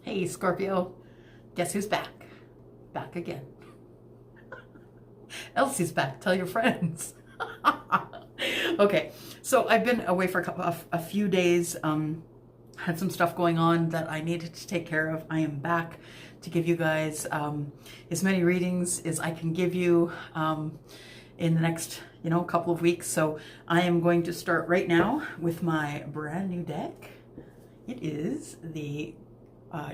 Hey, Scorpio. Guess who's back? Back again. Elsie's back. Tell your friends. Okay, so I've been away for a few days. Had some stuff going on that I needed to take care of. I am back to give you guys as many readings as I can give you in the next, couple of weeks. So I am going to start right now with my brand new deck. It is the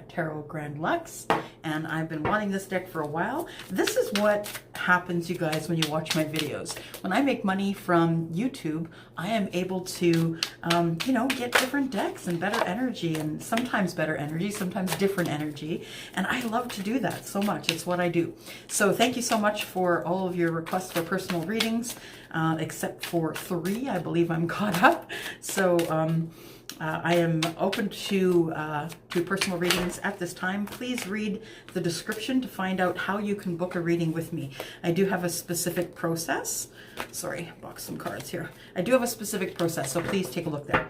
Tarot Grand Lux, and I've been wanting this deck for a while. This is what happens, you guys, when you watch my videos. When I make money from YouTube, I am able to, get different decks and better energy, and sometimes better energy, sometimes different energy, and I love to do that so much. It's what I do. So thank you so much for all of your requests for personal readings, except for 3. I believe I'm caught up. So, I am open to personal readings at this time. Please read the description to find out how you can book a reading with me. I do have a specific process. Sorry, box some cards here. I do have a specific process, so please take a look there.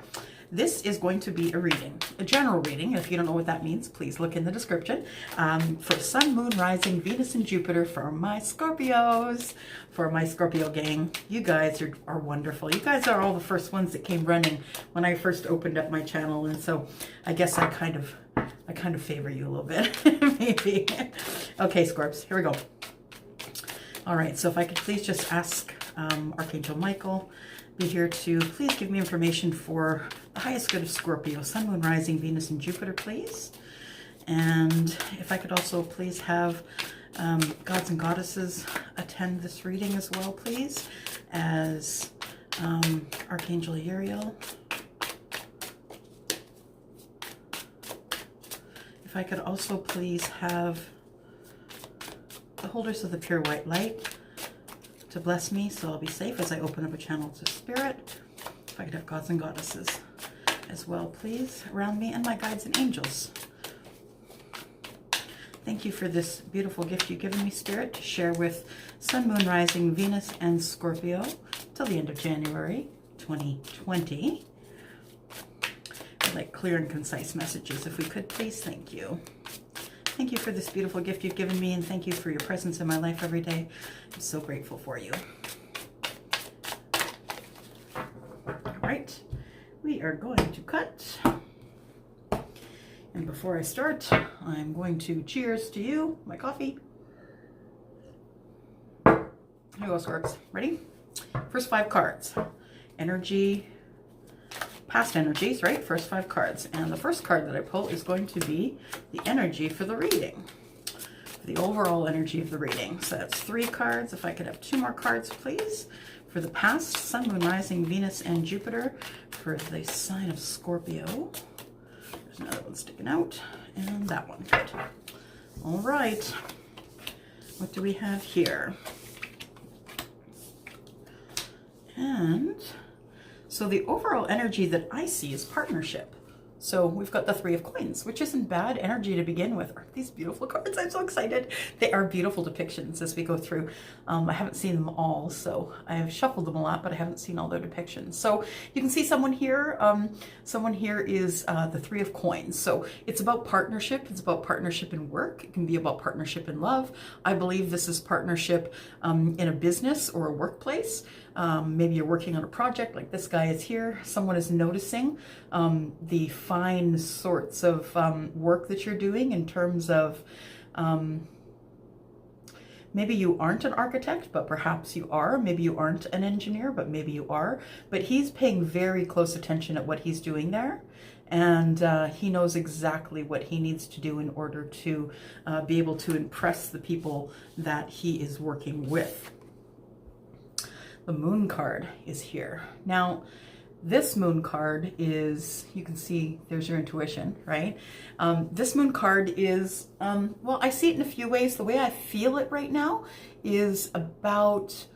This is going to be a reading, a general reading. If you don't know what that means, please look in the description. For Sun, Moon, Rising, Venus, and Jupiter for my Scorpios, for my Scorpio gang. You guys are wonderful. You guys are all the first ones that came running when I first opened up my channel, and so I guess I kind of favor you a little bit, maybe. Okay, Scorps, here we go. All right, so if I could please just ask Archangel Michael be here to please give me information for the highest good of Scorpio, Sun, Moon, Rising, Venus, and Jupiter, please. And if I could also please have gods and goddesses attend this reading as well, please, as Archangel Uriel. If I could also please have the holders of the pure white light to bless me so I'll be safe as I open up a channel to spirit. If I could have gods and goddesses as well, please, around me, and my guides and angels. Thank you for this beautiful gift you've given me, Spirit, to share with Sun, Moon, Rising, Venus, and Scorpio till the end of January 2020. I'd like clear and concise messages, if we could, please. Thank you. Thank you for this beautiful gift you've given me, and thank you for your presence in my life every day. I'm so grateful for you. All right, we are going to cut. And before I start, I'm going to cheers to you, my coffee. Here we go, Scorps. Ready? First 5 cards. Energy, past energies, right? First 5 cards. And the first card that I pull is going to be the energy for the reading. The overall energy of the reading. So that's 3 cards. If I could have 2 more cards, please. For the past, Sun, Moon, Rising, Venus, and Jupiter. For the sign of Scorpio. There's another one sticking out. And that one. Good. All right. What do we have here? And so the overall energy that I see is partnership. So we've got the 3 of coins, which isn't bad energy to begin with. Aren't these beautiful cards? I'm so excited. They are beautiful depictions as we go through. I haven't seen them all, so I've shuffled them a lot, but I haven't seen all their depictions. So you can see someone here. Someone here is the 3 of coins. So it's about partnership. It's about partnership in work. It can be about partnership in love. I believe this is partnership in a business or a workplace. Maybe you're working on a project like this guy is here. Someone is noticing the fine sorts of work that you're doing in terms of maybe you aren't an architect, but perhaps you are. Maybe you aren't an engineer, but maybe you are. But he's paying very close attention at what he's doing there. And he knows exactly what he needs to do in order to be able to impress the people that he is working with. The Moon card is here. Now, this Moon card is, you can see there's your intuition, right? This Moon card is, well, I see it in a few ways. The way I feel it right now is about,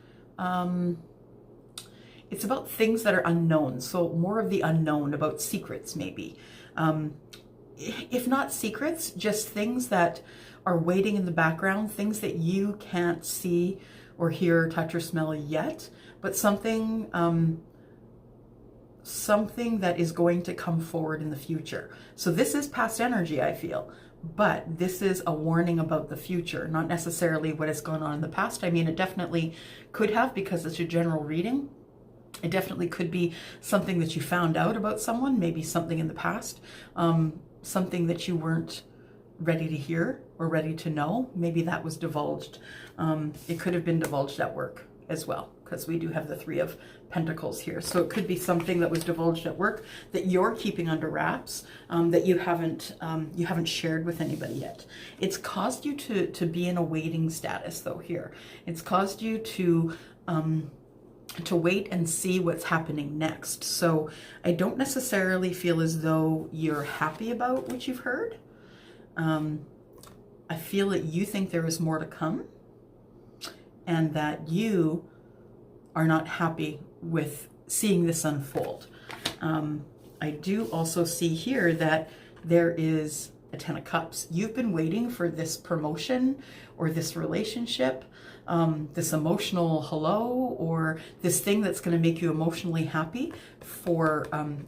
it's about things that are unknown. So more of the unknown, about secrets maybe. If not secrets, just things that are waiting in the background, things that you can't see or hear, touch, or smell yet, but something something that is going to come forward in the future. So this is past energy, I feel, but this is a warning about the future, not necessarily what has gone on in the past. I mean, it definitely could have, because it's a general reading. It definitely could be something that you found out about someone, maybe something in the past, something that you weren't ready to hear or ready to know. Maybe that was divulged. It could have been divulged at work as well, because we do have the Three of Pentacles here. So it could be something that was divulged at work that you're keeping under wraps, that you haven't shared with anybody yet. It's caused you to be in a waiting status though here. It's caused you to wait and see what's happening next. So I don't necessarily feel as though you're happy about what you've heard. I feel that you think there is more to come, and that you are not happy with seeing this unfold. I do also see here that there is a Ten of Cups. You've been waiting for this promotion or this relationship, this emotional hello, or this thing that's going to make you emotionally happy for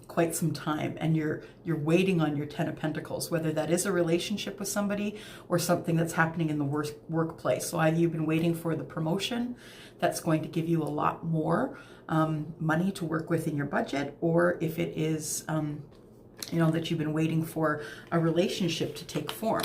quite some time, and you're waiting on your Ten of Pentacles, whether that is a relationship with somebody or something that's happening in the workplace. So either you've been waiting for the promotion that's going to give you a lot more money to work with in your budget, or if it is you know, that you've been waiting for a relationship to take form.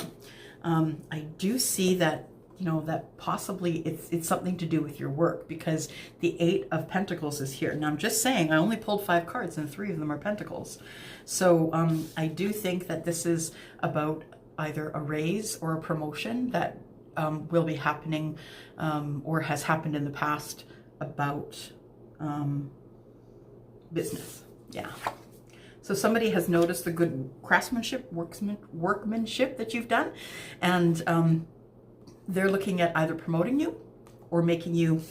I do see that, you know, that possibly it's something to do with your work, because the Eight of Pentacles is here. Now, I'm just saying, I only pulled 5 cards and 3 of them are Pentacles. So I do think that this is about either a raise or a promotion that will be happening or has happened in the past about business. Yeah. So somebody has noticed the good craftsmanship, workmanship that you've done, and they're looking at either promoting you or making you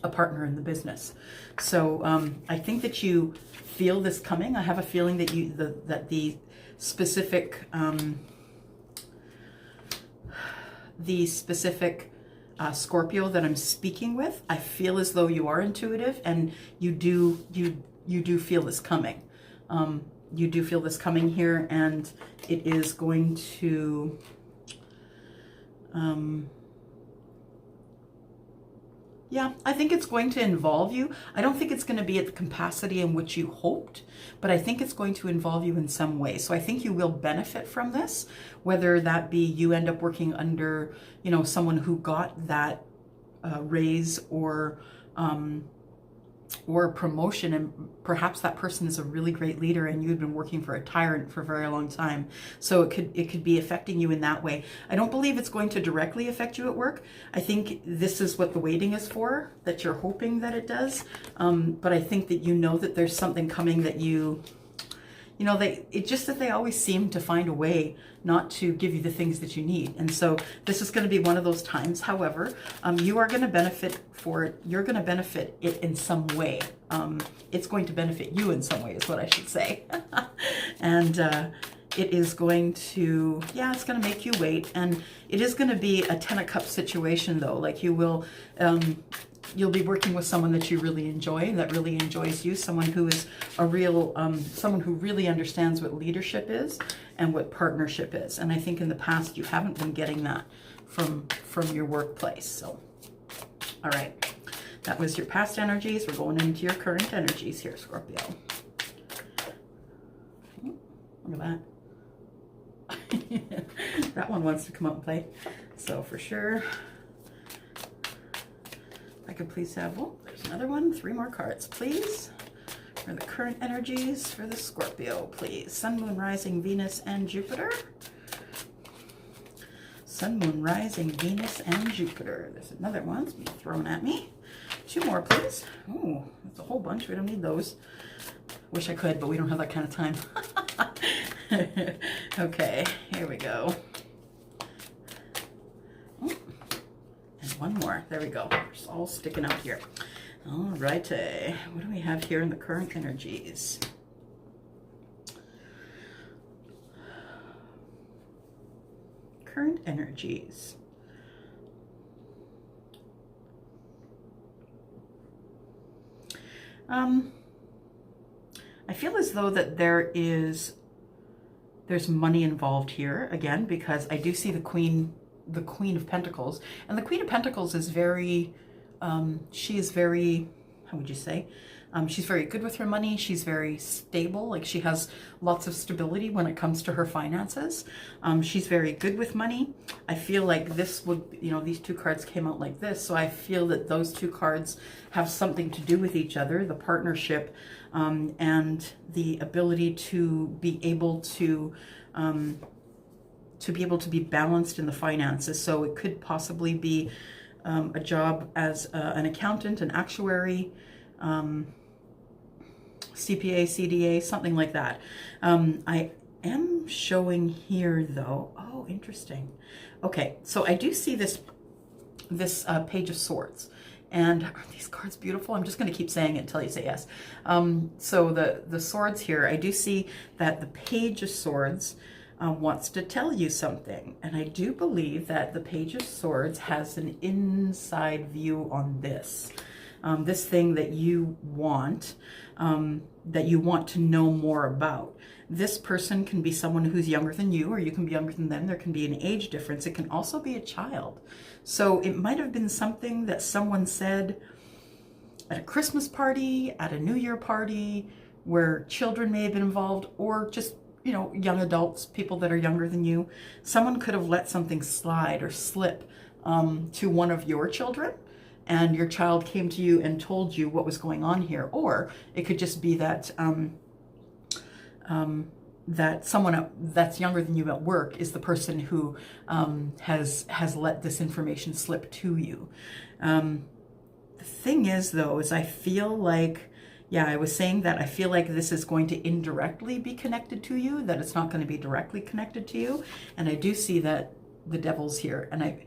a partner in the business. So I think that you feel this coming. I have a feeling that the specific Scorpio that I'm speaking with, I feel as though you are intuitive, and you do feel this coming. You do feel this coming here, and it is going to yeah, I think it's going to involve you. I don't think it's going to be at the capacity in which you hoped, but I think it's going to involve you in some way. So I think you will benefit from this, whether that be you end up working under, you know, someone who got that raise or promotion, and perhaps that person is a really great leader and you've been working for a tyrant for a very long time. So it could be affecting you in that way. I don't believe it's going to directly affect you at work. I think this is what the waiting is for, that you're hoping that it does. But I think that you know that there's something coming that you know, it's just that they always seem to find a way not to give you the things that you need. And so this is going to be one of those times. However, you are going to benefit for it. You're going to benefit it in some way. It's going to benefit you in some way is what I should say. And it is going to, yeah, it's going to make you wait. And it is going to be a Ten of Cups situation though. Like you will, you'll be working with someone that you really enjoy, that really enjoys you, someone who is a real, someone who really understands what leadership is and what partnership is. And I think in the past you haven't been getting that from your workplace. So, all right, that was your past energies. We're going into your current energies here, Scorpio. Look at that. That one wants to come up and play. So for sure, I could please have, oh, there's another one. 3 more cards, please. For the current energies for the Scorpio, please. Sun, Moon, Rising, Venus, and Jupiter. Sun, Moon, Rising, Venus, and Jupiter. There's another one. It's being thrown at me. 2 more, please. Oh, that's a whole bunch. We don't need those. Wish I could, but we don't have that kind of time. Okay, here we go. One more. There we go. It's all sticking out here. All righty. What do we have here in the current energies? Current energies. I feel as though that there's money involved here again, because I do see the Queen of Pentacles, and the Queen of Pentacles is very, she is very, how would you say? She's very good with her money. She's very stable. Like, she has lots of stability when it comes to her finances. She's very good with money. I feel like this would, you know, these two cards came out like this. So I feel that those two cards have something to do with each other, the partnership, and the ability to be able to be balanced in the finances. So it could possibly be a job as an accountant, an actuary, CPA, CDA, something like that. I am showing here though. Oh, interesting. Okay, so I do see this Page of Swords. And are these cards beautiful? I'm just going to keep saying it until you say yes. So the swords here, I do see that the Page of Swords wants to tell you something. And I do believe that the Page of Swords has an inside view on this. This thing that you want to know more about. This person can be someone who's younger than you, or you can be younger than them. There can be an age difference. It can also be a child. So it might have been something that someone said at a Christmas party, at a New Year party, where children may have been involved, or just, you know, young adults, people that are younger than you. Someone could have let something slide or slip to one of your children, and your child came to you and told you what was going on here. Or it could just be that that someone that's younger than you at work is the person who has let this information slip to you. The thing is, though, is I feel like, yeah, I was saying that I feel like this is going to indirectly be connected to you, that it's not going to be directly connected to you. And I do see that the Devil's here. And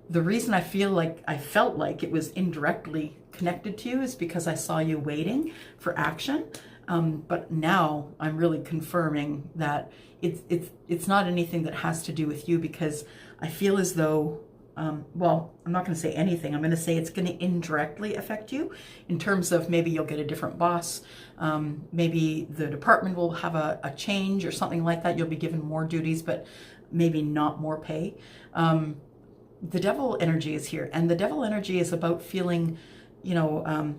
the reason I felt like it was indirectly connected to you is because I saw you waiting for action. But now I'm really confirming that it's not anything that has to do with you, because I feel as though, well, I'm not going to say anything. I'm going to say it's going to indirectly affect you in terms of maybe you'll get a different boss. Maybe the department will have a change or something like that. You'll be given more duties, but maybe not more pay. The Devil energy is here, and the Devil energy is about feeling, you know,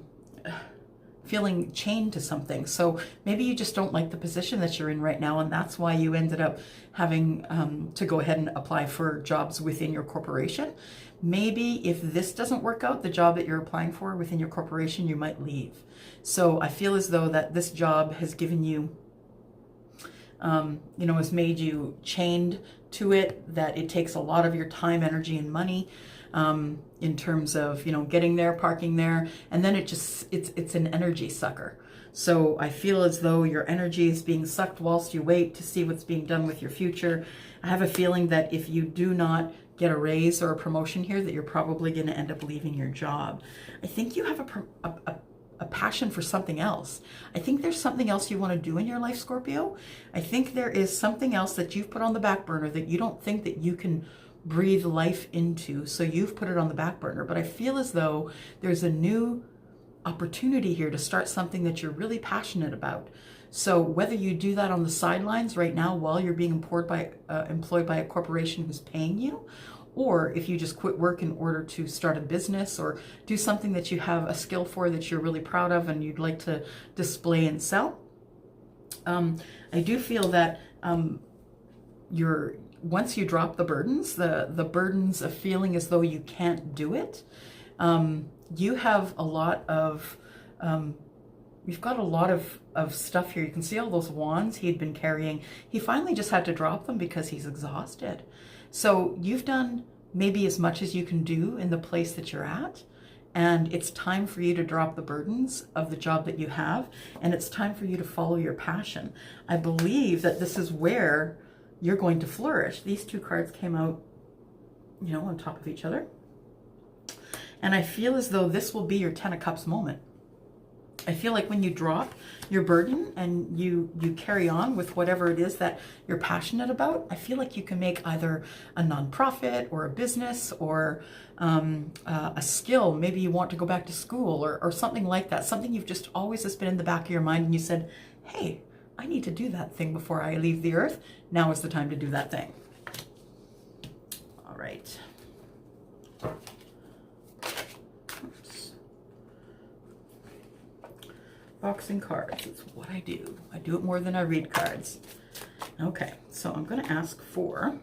feeling chained to something. So maybe you just don't like the position that you're in right now, and that's why you ended up having to go ahead and apply for jobs within your corporation. Maybe if this doesn't work out, the job that you're applying for within your corporation, you might leave. So I feel as though that this job has given you, you know, has made you chained to it, that it takes a lot of your time, energy, and money, in terms of, you know, getting there, parking there, and then it's an energy sucker. So I feel as though your energy is being sucked whilst you wait to see what's being done with your future. I have a feeling that if you do not get a raise or a promotion here, that you're probably going to end up leaving your job. I think you have a passion for something else. I think there's something else you want to do in your life, Scorpio. I think there is something else that you've put on the back burner that you don't think that you can breathe life into, so you've put it on the back burner. But I feel as though there's a new opportunity here to start something that you're really passionate about. So whether you do that on the sidelines right now while you're being employed by a corporation who's paying you, or if you just quit work in order to start a business or do something that you have a skill for that you're really proud of and you'd like to display and sell. I do feel that once you drop the burdens, the burdens of feeling as though you can't do it, you have a lot of, you've got a lot of stuff here. You can see all those wands he had been carrying. He finally just had to drop them because he's exhausted. So you've done maybe as much as you can do in the place that you're at. And it's time for you to drop the burdens of the job that you have. And it's time for you to follow your passion. I believe that this is where you're going to flourish. These two cards came out, you know, on top of each other. And I feel as though this will be your 10 of Cups moment. I feel like when you drop your burden and you carry on with whatever it is that you're passionate about, I feel like you can make either a nonprofit or a business or a skill. Maybe you want to go back to school or something like that. Something you've just always has been in the back of your mind and you said, hey, I need to do that thing before I leave the earth. Now is the time to do that thing. All right. Oops. Boxing cards. It's what I do. I do it more than I read cards. Okay, so I'm going to ask for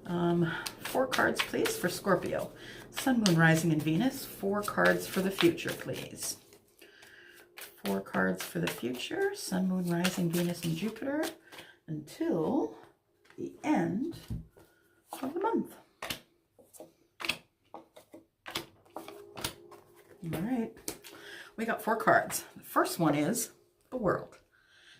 4 cards, please, for Scorpio. Sun, Moon, Rising, and Venus. 4 cards for the future, please. 4 cards for the future. Sun, Moon, Rising, Venus, and Jupiter until the end of the month. All right. We got 4 cards. The first one is the World.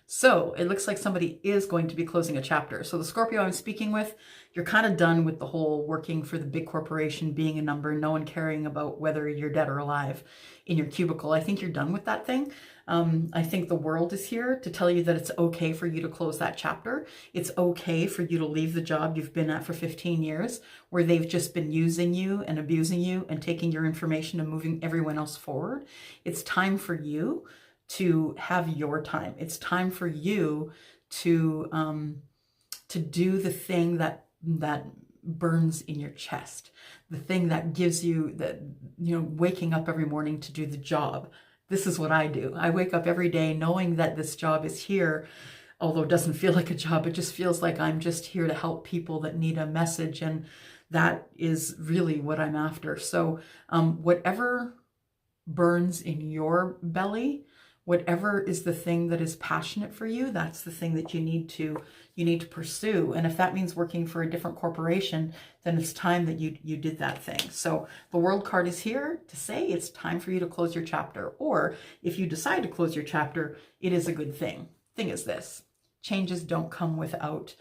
So it looks like somebody is going to be closing a chapter. So the Scorpio I'm speaking with, you're kind of done with the whole working for the big corporation, being a number, no one caring about whether you're dead or alive in your cubicle. I think you're done with that thing. I think the world is here to tell you that it's okay for you to close that chapter. It's okay for you to leave the job you've been at for 15 years, where they've just been using you and abusing you and taking your information and moving everyone else forward. It's time for you to have your time. It's time for you to do the thing that burns in your chest, the thing that gives you that, waking up every morning to do the job. This is what I do. I wake up every day knowing that this job is here, although it doesn't feel like a job. It just feels like I'm just here to help people that need a message, and that is really what I'm after. So whatever burns in your belly, whatever is the thing that is passionate for you, that's the thing that you need to pursue. And if that means working for a different corporation, then it's time that you did that thing. So the World card is here to say it's time for you to close your chapter. Or if you decide to close your chapter, it is a good thing. Thing is this: changes don't come without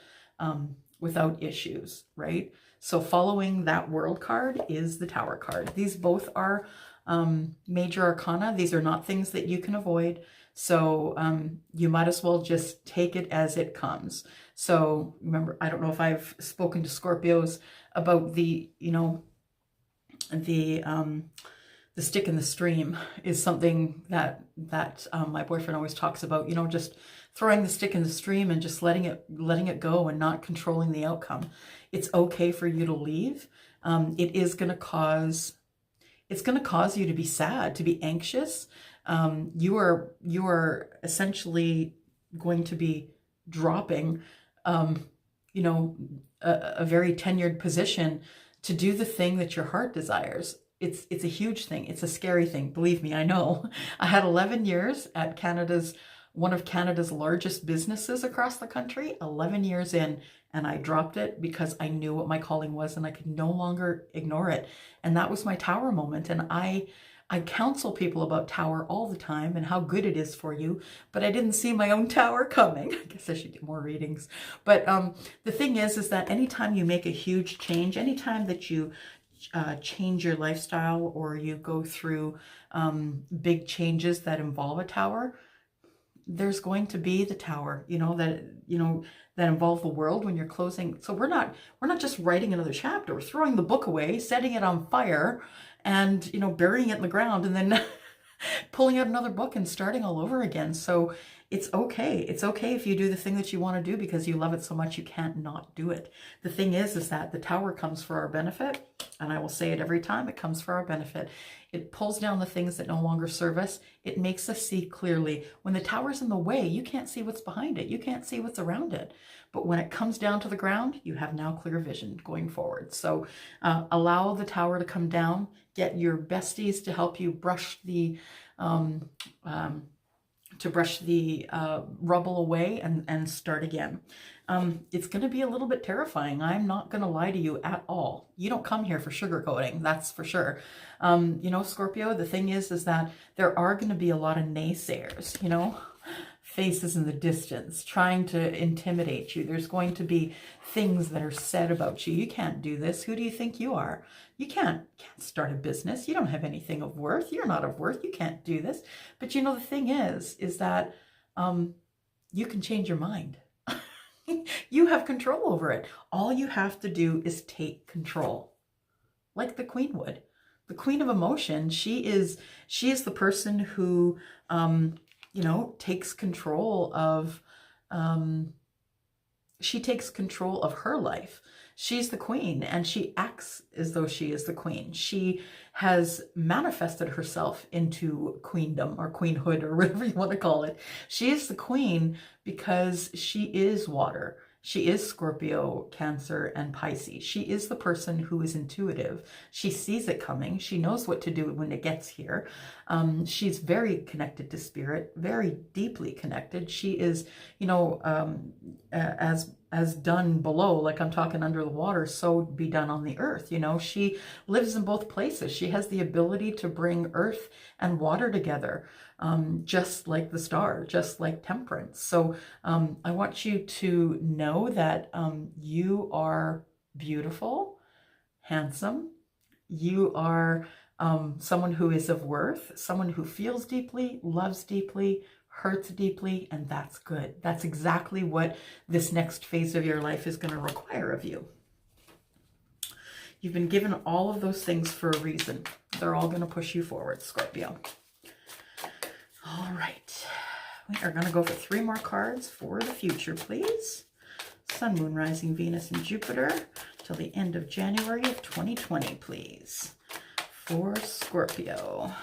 issues, right? So following that World card is the Tower card. These both are major arcana. These are not things that you can avoid. So you might as well just take it as it comes. So remember, I don't know if I've spoken to Scorpios about the stick in the stream is something that my boyfriend always talks about, just throwing the stick in the stream and just letting it go and not controlling the outcome. It's okay for you to leave. It is going to cause you to be sad, to be anxious. You are essentially going to be dropping, a very tenured position to do the thing that your heart desires. It's a huge thing. It's a scary thing. Believe me, I know. I had 11 years at one of Canada's largest businesses across the country, 11 years in, and I dropped it because I knew what my calling was and I could no longer ignore it. And that was my Tower moment. And I counsel people about Tower all the time and how good it is for you, but I didn't see my own Tower coming. I guess I should get more readings. But the thing is that anytime you make a huge change, anytime that you change your lifestyle or you go through big changes that involve a Tower, there's going to be the Tower, that involve the world when you're closing. So we're not just writing another chapter. We're throwing the book away, setting it on fire, and burying it in the ground, and then pulling out another book and starting all over again. So it's okay. It's okay if you do the thing that you want to do because you love it so much you can't not do it. The thing is that the Tower comes for our benefit, and I will say it every time, it comes for our benefit. It pulls down the things that no longer serve us. It makes us see clearly. When the Tower's in the way, you can't see what's behind it. You can't see what's around it. But when it comes down to the ground, you have now clear vision going forward. So allow the Tower to come down. Get your besties to help you brush the rubble away and start again. It's going to be a little bit terrifying. I'm not going to lie to you at all. You don't come here for sugarcoating, that's for sure. Scorpio, the thing is that there are going to be a lot of naysayers, faces in the distance trying to intimidate you. There's going to be things that are said about you. You can't do this. Who do you think you are? You can't start a business. You don't have anything of worth. You're not of worth. You can't do this. But the thing is that you can change your mind. You have control over it. All you have to do is take control, like the Queen would. The Queen of Emotion, she is the person who takes control of, she takes control of her life. She's the queen, and she acts as though she is the queen. She has manifested herself into queendom or queenhood or whatever you want to call it. She is the queen because she is water. She is Scorpio, Cancer, and Pisces. She is the person who is intuitive. She sees it coming. She knows what to do when it gets here. She's very connected to spirit, very deeply connected. She is, as done below, like I'm talking under the water, so be done on the earth. She lives in both places. She has the ability to bring earth and water together, just like the star, just like temperance. So I want you to know that you are beautiful, handsome. You are someone who is of worth, someone who feels deeply, loves deeply, hurts deeply, and that's good. That's exactly what this next phase of your life is going to require of you. You've been given all of those things for a reason. They're all going to push you forward, Scorpio. All right. We are going to go for 3 more cards for the future, please. Sun, Moon, Rising, Venus, and Jupiter till the end of January of 2020, please. For Scorpio.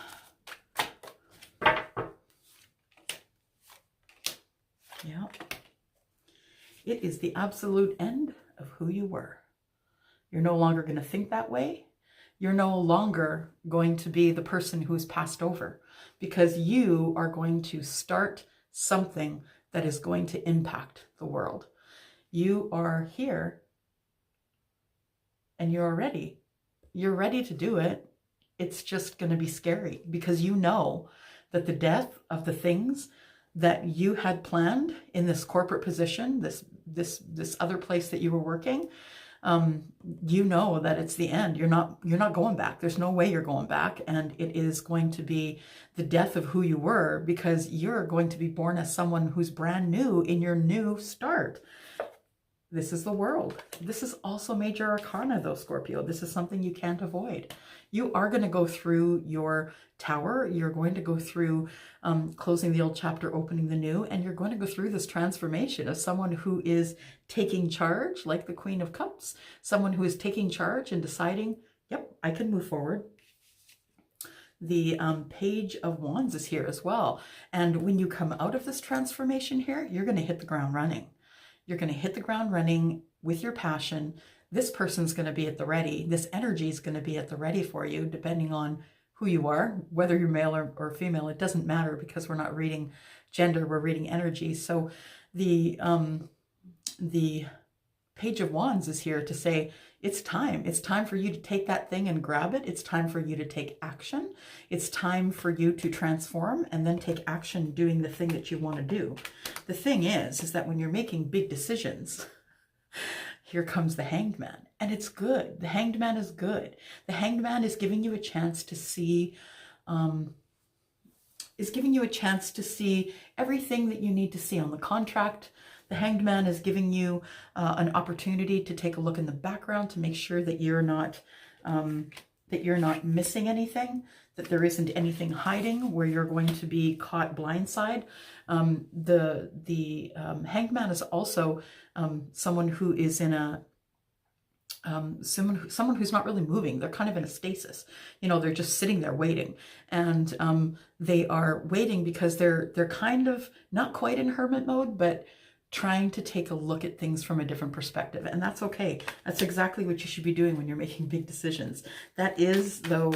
Yeah. It is the absolute end of who you were. You're no longer going to think that way. You're no longer going to be the person who's passed over, because you are going to start something that is going to impact the world. You are here and you're ready. You're ready to do it. It's just going to be scary because you know that the death of the things that you had planned in this corporate position, this other place that you were working, you know that it's the end. You're not going back. There's no way you're going back, and it is going to be the death of who you were, because you're going to be born as someone who's brand new in your new start. This is the world. This is also major arcana, though, Scorpio. This is something you can't avoid. You are going to go through your tower. You're going to go through closing the old chapter, opening the new, and you're going to go through this transformation of someone who is taking charge, like the Queen of Cups, someone who is taking charge and deciding, yep, I can move forward. The Page of Wands is here as well. And when you come out of this transformation here, you're going to hit the ground running. You're going to hit the ground running with your passion. This person's going to be at the ready. This energy is going to be at the ready for you, depending on who you are, whether you're male or female. It doesn't matter, because we're not reading gender, we're reading energy. So the Page of Wands is here to say, it's time. It's time for you to take that thing and grab it. It's time for you to take action. It's time for you to transform and then take action doing the thing that you want to do. The thing is that when you're making big decisions, here comes the Hanged Man, and it's good. The Hanged Man is good. The Hanged Man is giving you a chance to see, everything that you need to see on the contract. The Hanged Man is giving you an opportunity to take a look in the background to make sure that you're not missing anything, that there isn't anything hiding where you're going to be caught blindside. The Hanged Man is also someone who is in a someone who's not really moving. They're kind of in a stasis. They're just sitting there waiting, and they are waiting because they're kind of not quite in hermit mode, but trying to take a look at things from a different perspective. And that's okay. That's exactly what you should be doing when you're making big decisions. That is, though,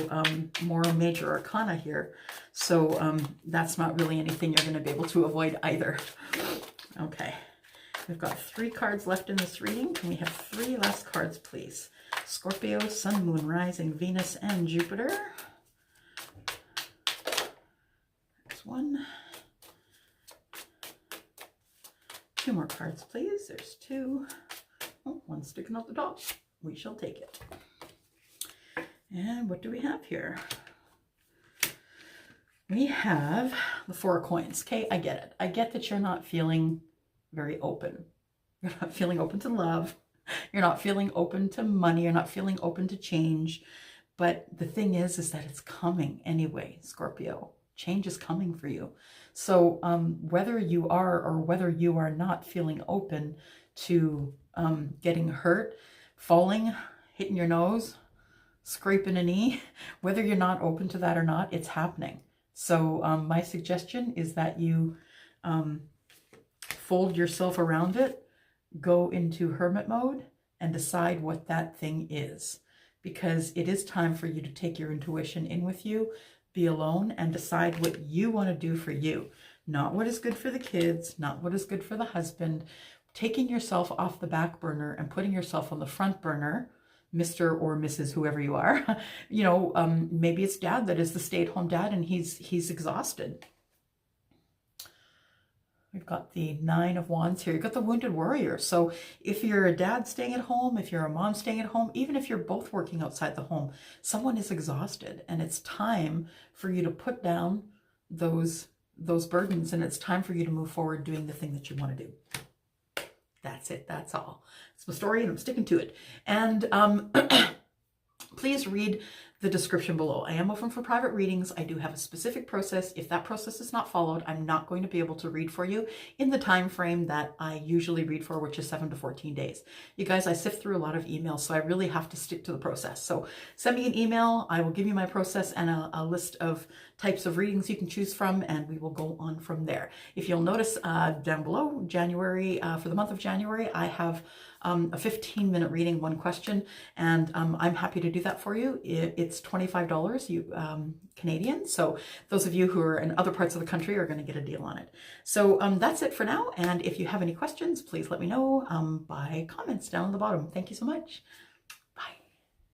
more major arcana here. So that's not really anything you're going to be able to avoid either. Okay. We've got 3 cards left in this reading. Can we have 3 last cards, please? Scorpio, Sun, Moon, Rising, Venus, and Jupiter. There's 1. 2 more cards, please. There's 2. Oh, 1 sticking out the top. We shall take it. And what do we have here? We have the 4 of coins. Okay, I get it. I get that you're not feeling very open. You're not feeling open to love. You're not feeling open to money. You're not feeling open to change. But the thing is that it's coming anyway, Scorpio. Change is coming for you. So whether you are or whether you are not feeling open to getting hurt, falling, hitting your nose, scraping a knee, whether you're not open to that or not, it's happening. So my suggestion is that you fold yourself around it, go into hermit mode, and decide what that thing is. Because it is time for you to take your intuition in with you, be alone, and decide what you want to do for you. Not what is good for the kids, not what is good for the husband. Taking yourself off the back burner and putting yourself on the front burner, Mr. or Mrs. whoever you are. You know, maybe it's dad that is the stay-at-home dad and he's exhausted. We've got the Nine of Wands here. You've got the Wounded Warrior. So if you're a dad staying at home, if you're a mom staying at home, even if you're both working outside the home, someone is exhausted, and it's time for you to put down those burdens, and it's time for you to move forward doing the thing that you want to do. That's it. That's all. It's my story, and I'm sticking to it. And please read the description below. I am open for private readings. I do have a specific process. If that process is not followed, I'm not going to be able to read for you in the time frame that I usually read for, which is 7 to 14 days. You guys, I sift through a lot of emails, so I really have to stick to the process. So send me an email. I will give you my process and a list of types of readings you can choose from, and we will go on from there. If you'll notice down below, January, for the month of January, I have a 15-minute reading, one question, and I'm happy to do that for you. It's $25 Canadian, so those of you who are in other parts of the country are going to get a deal on it. So that's it for now, and if you have any questions, please let me know by comments down the bottom. Thank you so much.